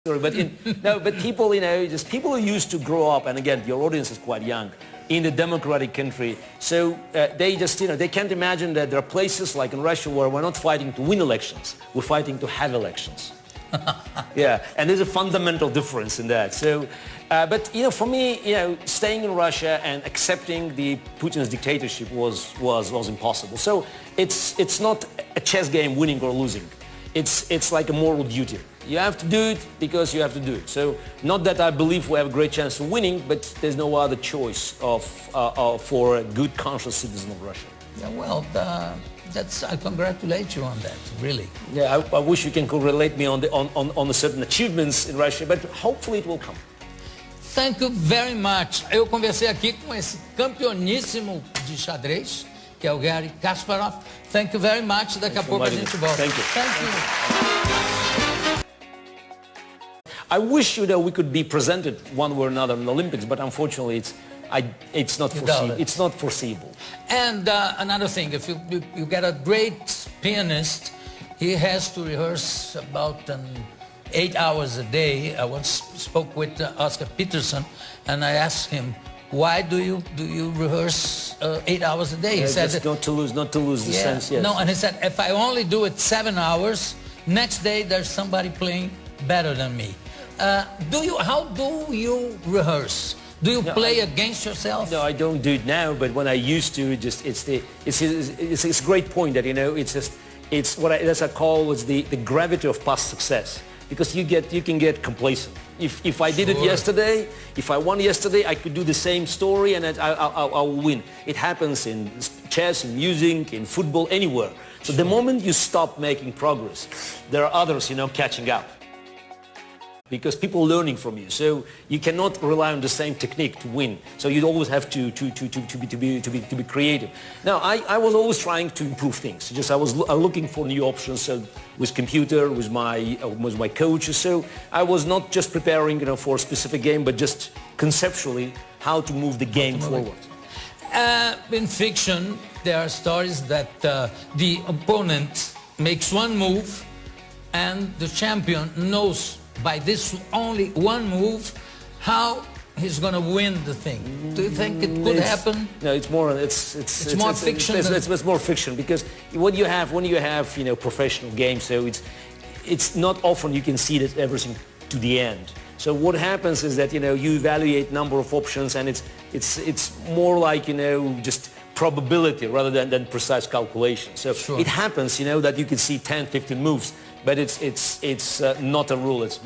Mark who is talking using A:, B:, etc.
A: But no, but people, just people who used to grow up, and again, your audience is quite young, in a democratic country, so they just, they can't imagine that there are places like in Russia where we're not fighting to win elections, we're fighting to have elections. Yeah, and there's a fundamental difference in that. So, but for me, staying in Russia and accepting the Putin's dictatorship was impossible. So it's not a chess game, winning or losing. It's like a moral duty. You have to do it because you have to do it. So not that I believe we have a great chance of winning, but there's no other choice for a good, conscious citizen of Russia.
B: Yeah, well, I congratulate you on that, really.
A: Yeah, I wish you can congratulate me on the certain achievements in Russia, but hopefully it will come.
B: Thank you very much. Eu conversei aqui com esse campeoníssimo de xadrez, que é o Garry Kasparov. Thank you very much. Daqui a pouco a gente volta.
A: Thank you.
B: Thank you.
A: I wish we could be presented one way or another in the Olympics, but unfortunately it's not foreseeable. It's not foreseeable.
B: And another thing, if you get a great pianist, he has to rehearse about 8 hours a day. I once spoke with Oscar Peterson, and I asked him, why do you rehearse 8 hours a day? He said,
A: just not to lose the sense. Yes.
B: No, and he said, if I only do it 7 hours, next day there's somebody playing better than me. How do you rehearse? Do you play against yourself?
A: No, I don't do it now, but when I used to, it's a great point that, it's what I call the gravity of past success. Because you can get complacent. If I did it yesterday, if I won yesterday, I could do the same story and I'll win. It happens in chess, in music, in football, anywhere. So the moment you stop making progress, there are others, catching up. Because people are learning from you, so you cannot rely on the same technique to win. So you always have to be creative. Now, I was always trying to improve things. I was looking for new options with computer, with my coaches. So I was not just preparing, for a specific game, but just conceptually how to move the game forward.
B: In fiction, there are stories that the opponent makes one move, and the champion knows by this only one move how he's going to win the thing. Do you think it could happen?
A: No, it's more fiction. It's more fiction, because when you have professional games, so it's not often you can see that everything to the end. So what happens is that you evaluate number of options, and it's more like just probability rather than precise calculation. So it happens that you can see 10, 15 moves, but it's not a rule. It's